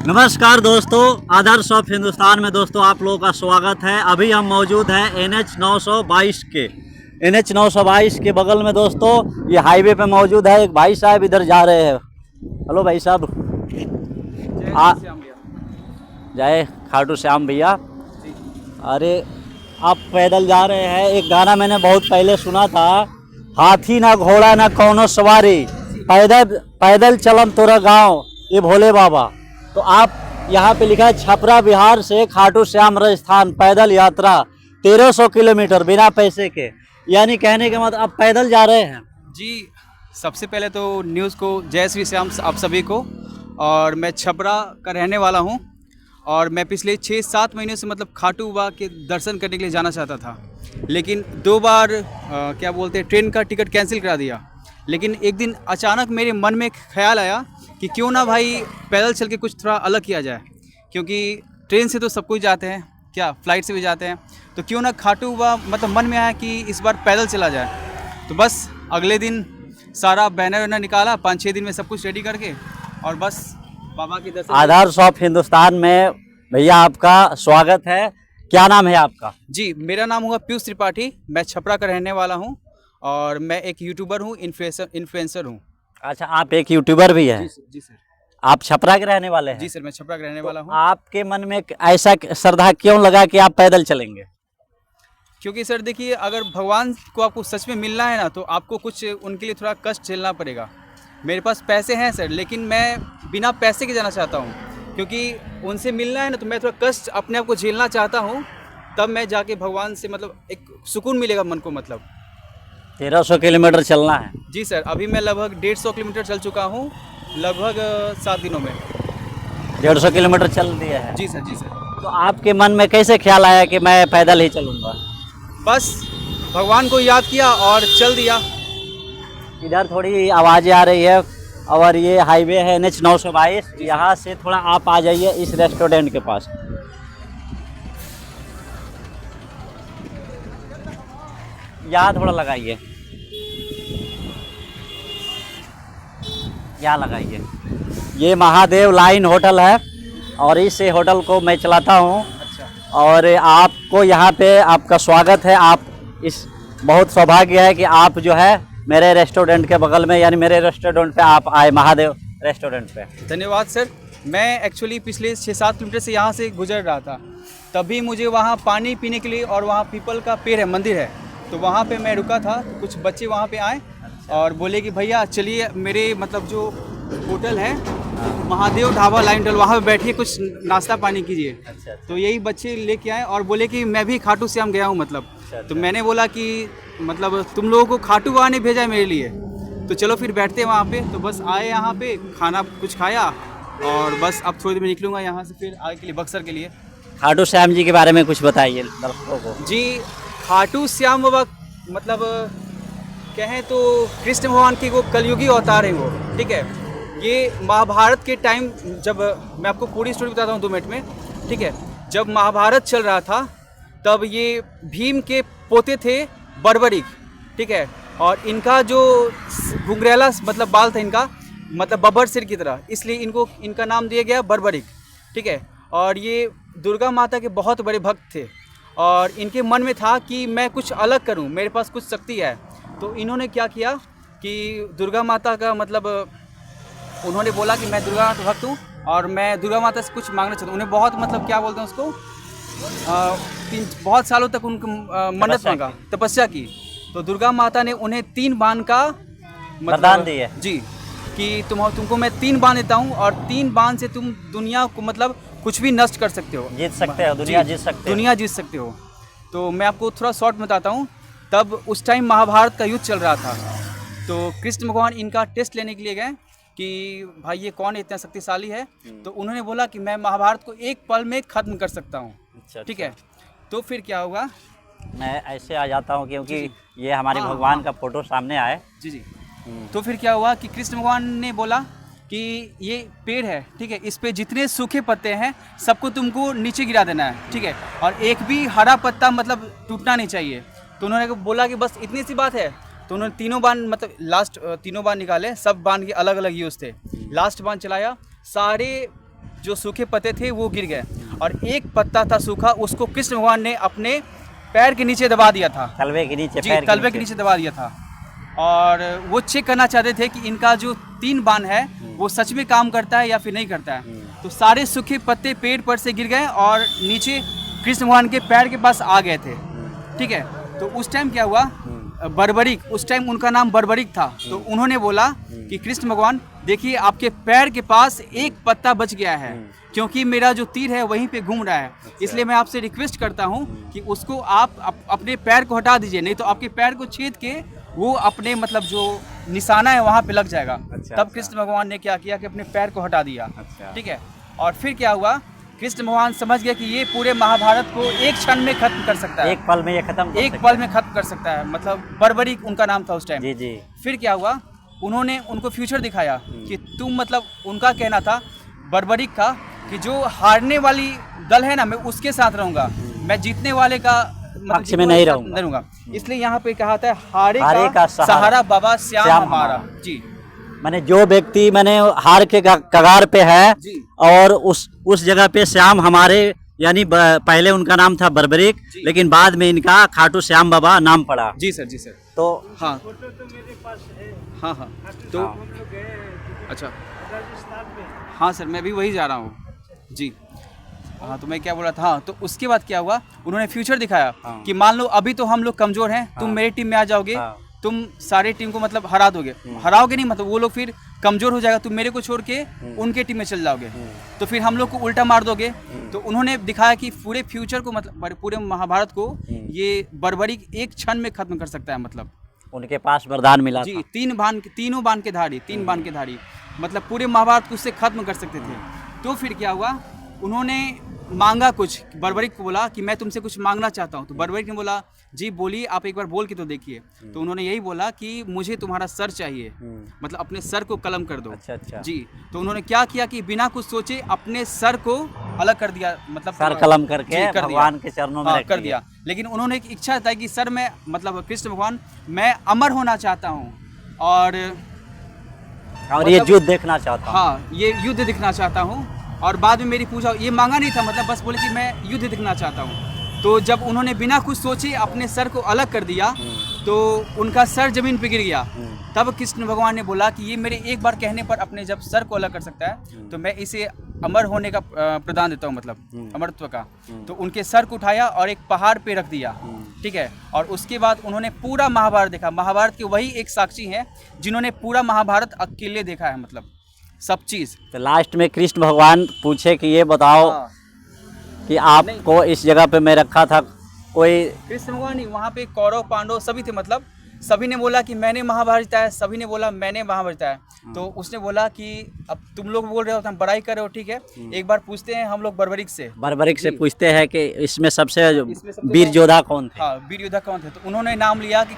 नमस्कार दोस्तों, आदर्श ऑफ हिंदुस्तान में दोस्तों आप लोगों का स्वागत है। अभी हम मौजूद हैं NH 922 के बगल में दोस्तों। ये हाईवे पे मौजूद है। एक भाई साहब इधर जा रहे हैं। हेलो भाई साहब। जय खाटू श्याम भैया। अरे आप पैदल जा रहे हैं। एक गाना मैंने बहुत पहले सुना था, हाथी ना घोड़ा ना कौनो सवारी, पैदल पैदल चलम तोरा गाँव ये भोले बाबा। तो आप यहाँ पे लिखा है छपरा बिहार से खाटू श्याम राजस्थान पैदल यात्रा 1300 किलोमीटर बिना पैसे के, यानी कहने के मतलब आप पैदल जा रहे हैं। जी, सबसे पहले तो न्यूज़ को जय श्री श्याम आप सभी को। और मैं छपरा का रहने वाला हूँ और मैं पिछले 6-7 महीने से मतलब खाटू बाबा के दर्शन करने के लिए जाना चाहता था, लेकिन 2 बार क्या बोलते हैं ट्रेन का टिकट कैंसिल करा दिया। लेकिन एक दिन अचानक मेरे मन में एक ख्याल आया कि क्यों ना भाई पैदल चल के कुछ थोड़ा अलग किया जाए, क्योंकि ट्रेन से तो सब कुछ जाते हैं, क्या फ्लाइट से भी जाते हैं, तो क्यों ना खाटू बाबा मतलब मन में आया कि इस बार पैदल चला जाए। तो बस अगले दिन सारा बैनर वैनर निकाला, 5-6 दिन में सब कुछ रेडी करके और बस बाबा की दर्शन। आदर्श ऑफ हिंदुस्तान में भैया आपका स्वागत है। क्या नाम है आपका? जी, मेरा नाम हुआ पीयूष त्रिपाठी। मैं छपरा का रहने वाला हूँ और मैं एक यूट्यूबर हूँ, इन्फ्लुएंसर हूँ। अच्छा, आप एक यूट्यूबर भी हैं? जी सर। आप छपरा के रहने वाले हैं? जी सर, मैं छपरा का रहने वाला हूँ। आपके मन में ऐसा श्रद्धा क्यों लगा कि आप पैदल चलेंगे? क्योंकि सर देखिए, अगर भगवान को आपको सच में मिलना है ना, तो आपको कुछ उनके लिए थोड़ा कष्ट झेलना पड़ेगा। मेरे पास पैसे हैं सर, लेकिन मैं बिना पैसे के जाना चाहता हूँ, क्योंकि उनसे मिलना है ना, तो मैं थोड़ा कष्ट अपने आप को झेलना चाहता हूँ, तब मैं जाके भगवान से मतलब एक सुकून मिलेगा मन को। मतलब 1300 किलोमीटर चलना है? जी सर, अभी मैं लगभग 150 किलोमीटर चल चुका हूँ, लगभग 7 दिनों में। 150 किलोमीटर चल दिया है? जी सर, जी सर। तो आपके मन में कैसे ख्याल आया कि मैं पैदल ही चलूँगा? बस भगवान को याद किया और चल दिया। इधर थोड़ी आवाज़ें आ रही है और ये हाईवे है NH 922। यहाँ से थोड़ा आप आ जाइए इस रेस्टोरेंट के पास। यहाँ थोड़ा लगाइए, यहाँ लगाइए। ये महादेव लाइन होटल है और इस होटल को मैं चलाता हूँ। अच्छा। और आपको यहाँ पे आपका स्वागत है। आप इस बहुत सौभाग्य है कि आप जो है मेरे रेस्टोरेंट के बगल में, यानी मेरे रेस्टोरेंट पे आप आए, महादेव रेस्टोरेंट पे। धन्यवाद सर। मैं एक्चुअली पिछले 6-7 किलोमीटर से यहाँ से गुजर रहा था, तभी मुझे वहाँ पानी पीने के लिए, और वहाँ पीपल का पेड़ है, मंदिर है, तो वहाँ पे मैं रुका था। कुछ बच्चे वहाँ पे आए और बोले कि भैया चलिए मेरे मतलब जो होटल है महादेव ढाबा लाइन होटल, वहाँ पे बैठिए, कुछ नाश्ता पानी कीजिए। अच्छा। तो यही बच्चे लेके आए और बोले कि मैं भी खाटू श्याम गया हूँ मतलब। तो मैंने बोला कि मतलब तुम लोगों को खाटू बाबा ने भेजा है मेरे लिए, तो चलो फिर बैठते हैं वहाँ पे। तो बस आए यहाँ पे, खाना कुछ खाया और बस अब थोड़ी देर में निकलूँगा यहाँ से फिर आगे के लिए, बक्सर के लिए। खाटू श्याम जी के बारे में कुछ बताइए दर्शकों को। जी, खाटू श्याम बाबा मतलब कहें तो कृष्ण भगवान की वो कलयुगी अवतार है वो, ठीक है। ये महाभारत के टाइम, जब मैं आपको पूरी स्टोरी बताता हूँ 2 मिनट में, ठीक है। जब महाभारत चल रहा था तब ये भीम के पोते थे बर्बरिक, ठीक है। और इनका जो घुंघरैला मतलब बाल था इनका, मतलब बब्बर सिर की तरह, इसलिए इनको इनका नाम दिया गया बर्बरिक, ठीक है। और ये दुर्गा माता के बहुत बड़े भक्त थे और इनके मन में था कि मैं कुछ अलग करूं, मेरे पास कुछ शक्ति है। तो इन्होंने क्या किया कि दुर्गा माता का मतलब उन्होंने बोला कि मैं दुर्गा माता भक्त हूँ और मैं दुर्गा माता से कुछ मांगना चाहता हूँ। उन्हें बहुत मतलब क्या बोलते हैं उसको, बहुत सालों तक उनको मन्नत मांगा, तपस्या की। तो दुर्गा माता ने उन्हें 3 बाण का वरदान दिए। जी, कि तुमको मैं 3 बाण देता हूँ और 3 बाण से तुम दुनिया को मतलब कुछ भी नष्ट कर सकते हो, जीत सकते हो, दुनिया जीत सकते हो। दुनिया जीत सकते हो। तो मैं आपको थोड़ा शॉर्ट बताता हूँ। तब उस टाइम महाभारत का युद्ध चल रहा था, तो कृष्ण भगवान इनका टेस्ट लेने के लिए गए कि भाई ये कौन इतना शक्तिशाली है। तो उन्होंने बोला कि मैं महाभारत को एक पल में खत्म कर सकता हूँ, ठीक है। तो फिर क्या होगा, मैं ऐसे आ जाता हूँ क्योंकि ये हमारे भगवान का फोटो सामने आए। जी जी। तो फिर क्या हुआ कि कृष्ण भगवान ने बोला कि ये पेड़ है, ठीक है, इस पे जितने सूखे पत्ते हैं सबको तुमको नीचे गिरा देना है, ठीक है, और एक भी हरा पत्ता मतलब टूटना नहीं चाहिए। तो उन्होंने बोला कि बस इतनी सी बात है। तो उन्होंने 3 बाण मतलब लास्ट 3 बाण निकाले, सब बाण के अलग अलग यूज़ थे। लास्ट बाण चलाया, सारे जो सूखे पत्ते थे वो गिर गए और एक पत्ता था सूखा, उसको कृष्ण भगवान ने अपने पैर के नीचे दबा दिया था, तलवे के नीचे, जी तलवे के नीचे दबा दिया था। और वो चेक करना चाहते थे कि इनका जो 3 बाण है वो सच में काम करता है या फिर नहीं करता है। तो सारे सूखे पत्ते पेड़ पर से गिर गए और नीचे कृष्ण भगवान के पैर के पास आ गए थे, ठीक है। तो उस टाइम क्या हुआ, बर्बरिक, उस टाइम उनका नाम बर्बरिक था, तो उन्होंने बोला कि कृष्ण भगवान देखिए आपके पैर के पास एक पत्ता बच गया है, क्योंकि मेरा जो तीर है वहीं पे घूम रहा है, इसलिए मैं आपसे रिक्वेस्ट करता हूँ कि उसको आप अपने पैर को हटा दीजिए, नहीं तो आपके पैर को छेद के वो अपने मतलब जो निशाना है वहाँ पे लग जाएगा। तब कृष्ण भगवान ने क्या किया कि अपने पैर को हटा दिया, ठीक है। और फिर क्या हुआ, कृष्ण भगवान समझ गए कि ये पूरे महाभारत को एक क्षण में खत्म कर सकता है, एक पल में ये खत्म, एक पल में खत्म कर सकता है, मतलब बर्बरिक उनका नाम था उस टाइम। जी जी। फिर क्या हुआ, उन्होंने उनको फ्यूचर दिखाया कि तुम मतलब उनका कहना था बर्बरिक का कि जो हारने वाली दल है ना मैं उसके साथ रहूंगा, मैं जीतने वाले का पक्ष में नहीं रहूंगा। इसलिए यहाँ पे कहा था हारे का सहारा बाबा श्याम हमारा। जी मैंने जो व्यक्ति मैंने हार के कगार पे है और उस जगह पे श्याम हमारे, यानी पहले उनका नाम था बर्बरिक, लेकिन बाद में इनका खाटू श्याम बाबा नाम पड़ा। जी सर, जी सर। तो हाँ हाँ हाँ, तो अच्छा हाँ सर, मैं भी वही जा रहा हूँ जी। हाँ तो मैं क्या बोल रहा था, हाँ तो उसके बाद क्या हुआ, उन्होंने फ्यूचर दिखाया कि मान लो अभी तो हम लोग कमजोर हैं, तुम मेरी टीम में आ जाओगे, तुम सारे टीम को मतलब हरा दोगे, हराओगे नहीं मतलब वो लोग फिर कमजोर हो जाएगा, तुम मेरे को छोड़ के उनके टीम में चल जाओगे, तो फिर हम लोग को उल्टा मार दोगे। तो उन्होंने दिखाया कि पूरे फ्यूचर को मतलब पूरे महाभारत को ये बर्बरिक एक क्षण में खत्म कर सकता है, मतलब उनके पास वरदान मिला जी, था। तीन बाण के धारी मतलब पूरे महाभारत को उससे खत्म कर सकते थे। तो फिर क्या हुआ, उन्होंने मांगा कुछ, बर्बरिक को बोला कि मैं तुमसे कुछ मांगना चाहता हूँ। तो बर्बरिक ने बोला जी बोलिए, आप एक बार बोल के तो देखिए। तो उन्होंने यही बोला कि मुझे तुम्हारा सर चाहिए, मतलब अपने सर को कलम कर दो। अच्छा। जी, तो उन्होंने क्या किया कि बिना कुछ सोचे अपने सर को अलग कर दिया, मतलब सर कलम करके भगवान के चरणों में कर दिया। लेकिन उन्होंने एक इच्छा था कि सर मैं मतलब कृष्ण भगवान मैं अमर होना चाहता हूँ और ये युद्ध देखना चाहता हूँ। हाँ, ये युद्ध दिखना चाहता हूँ। और बाद में मेरी पूजा, ये मांगा नहीं था, मतलब बस बोले कि मैं युद्ध दिखना चाहता हूँ। तो जब उन्होंने बिना कुछ सोचे अपने सर को अलग कर दिया तो उनका सर जमीन पे गिर गया। तब कृष्ण भगवान ने बोला कि ये मेरे एक बार कहने पर अपने जब सर को अलग कर सकता है तो मैं इसे अमर होने का प्रदान देता हूँ, मतलब अमरत्व का। तो उनके सर को उठाया और एक पहाड़ पे रख दिया, ठीक है। और उसके बाद उन्होंने पूरा महाभारत देखा। महाभारत के वही एक साक्षी हैं जिन्होंने पूरा महाभारत अकेले देखा है, मतलब सब चीज। तो लास्ट में कृष्ण भगवान पूछे कि ये बताओ कि आपको इस जगह पे मैं रखा था, कोई कृष्ण भगवान ही वहाँ पे कौरव पांडव सभी थे, मतलब सभी ने बोला कि मैंने महाभारत जिताया, सभी ने बोला मैंने महाभारत जिताया। तो उसने बोला कि अब तुम लोग बोल रहे हो, तुम बड़ाई कर रहे हो, ठीक है, एक बार पूछते हैं हम लोग बर्बरिक से पूछते हैं कि इसमें सबसे वीर योद्धा कौन थे। हाँ, वीर योद्धा कौन थे। तो उन्होंने नाम लिया कि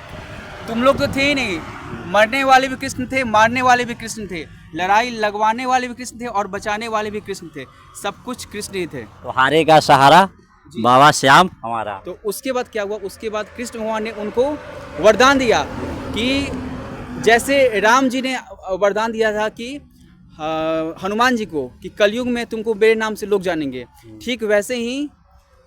तुम लोग तो थे ही नहीं, मरने वाले भी कृष्ण थे, मारने वाले भी कृष्ण थे, लड़ाई लगवाने वाले भी कृष्ण थे और बचाने वाले भी कृष्ण थे, सब कुछ कृष्ण ही थे। तो हारे का सहारा बाबा श्याम हमारा। तो उसके बाद क्या हुआ, उसके बाद कृष्ण भगवान ने उनको वरदान दिया कि जैसे राम जी ने वरदान दिया था कि हनुमान जी को कि कलयुग में तुमको मेरे नाम से लोग जानेंगे, ठीक वैसे ही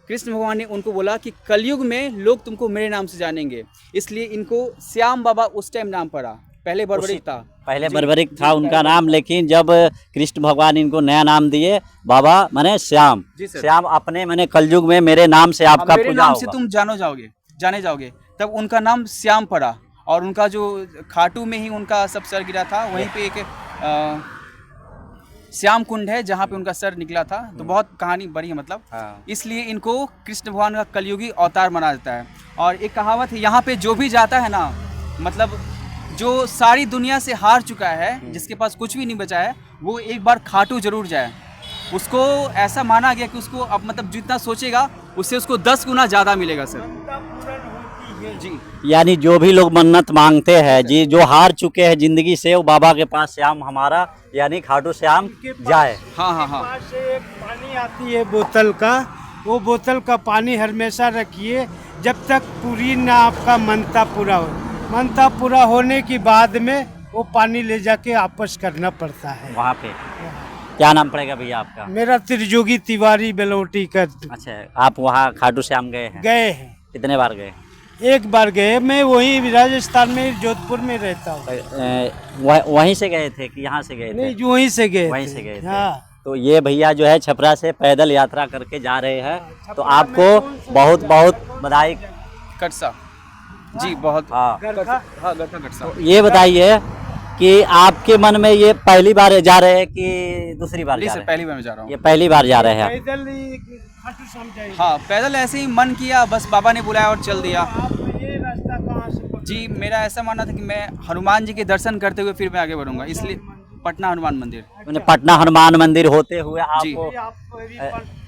कृष्ण भगवान ने उनको बोला कि कलयुग में लोग तुमको मेरे नाम से जानेंगे, इसलिए इनको श्याम बाबा उस टाइम नाम पड़ा। पहले बर्बरिक था, पहले बर्बरिक था उनका नाम, लेकिन जब कृष्ण भगवान इनको नया नाम दिए बाबा माने श्याम, श्याम अपने माने कलयुग में मेरे नाम से आपका मेरे नाम से तुम जाने जाओगे, तब उनका नाम श्याम पड़ा। और उनका जो खाटू में ही उनका सब सर गिरा था, वहीं पे एक श्याम कुंड है जहाँ पे उनका सर निकला था। तो बहुत कहानी बड़ी है, मतलब इसलिए इनको कृष्ण भगवान का कलयुगी अवतार माना जाता है। और एक कहावत है, यहाँ पे जो भी जाता है ना, मतलब जो सारी दुनिया से हार चुका है, जिसके पास कुछ भी नहीं बचा है, वो एक बार खाटू जरूर जाए। उसको ऐसा माना गया कि उसको अब मतलब जितना सोचेगा उससे उसको 10 गुना ज़्यादा मिलेगा सर जी। यानी जो भी लोग मन्नत मांगते हैं जी, जो हार चुके हैं जिंदगी से, वो बाबा के पास श्याम हमारा यानी खाटू श्याम जाए। हाँ। एक पानी आती है बोतल का, वो बोतल का पानी हमेशा रखिए जब तक पूरी ना आपका मनता पूरा हो। मनता पूरा होने के बाद में वो पानी ले जाके वापस करना पड़ता है वहाँ पे। क्या नाम पड़ेगा भैया आपका? मेरा त्रिजोगी तिवारी बेलोटी का अच्छा, आप वहाँ खाटू श्याम गए हैं? गए हैं, कितने बार गए? एक बार गए। मैं वहीं राजस्थान में जोधपुर में रहता हूँ। वहीं से गए थे कि यहाँ से गए थे? नहीं, वहीं से गए वहीं थे। से गए थे। हाँ। तो ये भैया जो है छपरा से पैदल यात्रा करके जा रहे हैं, तो आपको बहुत बहुत बधाई। कटसा जी, बहुत हाँ, गरखा? हाँ, गरखा कटसा। ये बताइए कि आपके मन में ये पहली बार जा रहे हैं कि दूसरी बार नहीं जा सर, रहे हैं? पहली बार मैं जा रहा ये हूँ। पहली बार जा रहे हैं। पैदल ही खाटू श्याम जाएंगे। हाँ, पैदल ऐसे ही मन किया, बस बाबा ने बुलाया और चल दिया। आप ये रास्ता कहाँ से पकड़े? जी, मेरा ऐसा मानना था कि मैं हनुमान जी के दर्शन करते हुए फिर मैं आगे बढ़ूंगा, इसलिए पटना हनुमान मंदिर। मैंने पटना हनुमान मंदिर होते हुए जी। आप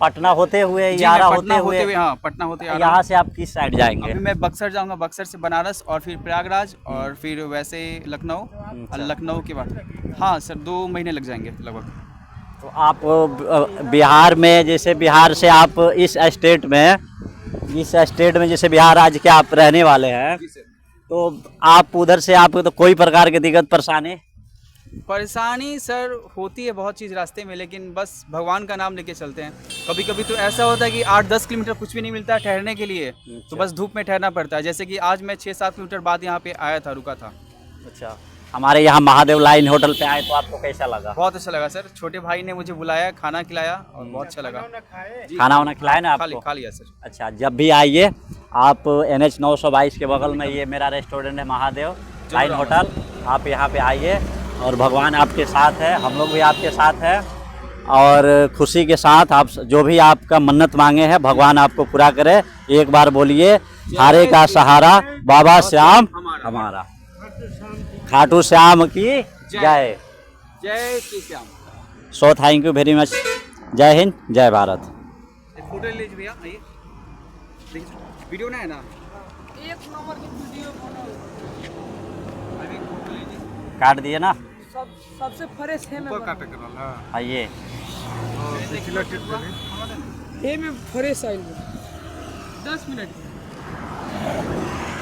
पटना होते हुए, जी, यारा मैं होते पटना हुए, हाँ, पटना होते आ रहा यहाँ हूँ। से आप किस साइड जाएंगे? अभी मैं बक्सर जाऊंगा, बक्सर से बनारस और फिर प्रयागराज और फिर वैसे लखनऊ और लखनऊ के बाद हाँ सर 2 महीने लग जाएंगे लगभग। तो आप बिहार में, जैसे बिहार से आप इस स्टेट में जैसे बिहार राज्य के आप रहने वाले हैं, तो आप उधर से आपको तो कोई प्रकार की दिक्कत परेशानी सर होती है बहुत चीज़ रास्ते में, लेकिन बस भगवान का नाम लेके चलते हैं। कभी कभी तो ऐसा होता है कि 8-10 किलोमीटर कुछ भी नहीं मिलता है ठहरने के लिए, तो बस धूप में ठहरना पड़ता है। जैसे कि आज मैं 6-7 किलोमीटर बाद यहाँ पे आया था, रुका था। अच्छा, हमारे यहाँ महादेव लाइन होटल पे आए तो आपको कैसा लगा? बहुत अच्छा लगा सर, छोटे भाई ने मुझे बुलाया, खाना खिलाया और बहुत अच्छा लगा। जी, खाना वाना खिलाया ना आपको? खा लिया सर। अच्छा, जब भी आइए आप NH 922 के बगल में ये मेरा रेस्टोरेंट है महादेव लाइन होटल, आप यहाँ पे आइए और भगवान आपके साथ है, हम लोग भी आपके साथ हैं और खुशी के साथ आप जो भी आपका मन्नत मांगे हैं भगवान आपको पूरा करे। एक बार बोलिए, हारे का सहारा बाबा श्याम हमारा। खाटू श्याम की जय। जय Shri Shyam. So thank you very much. जय हिंद, जय भारत। एक फोटो ले लीजिए भैया, आइए देखिए, वीडियो ना है ना, एक नंबर की वीडियो बनाओ। अभी फोटो लीजिए। काट दिए ना? सबसे फ्रेश है आइए। में फ्रेश आइल 10 मिनट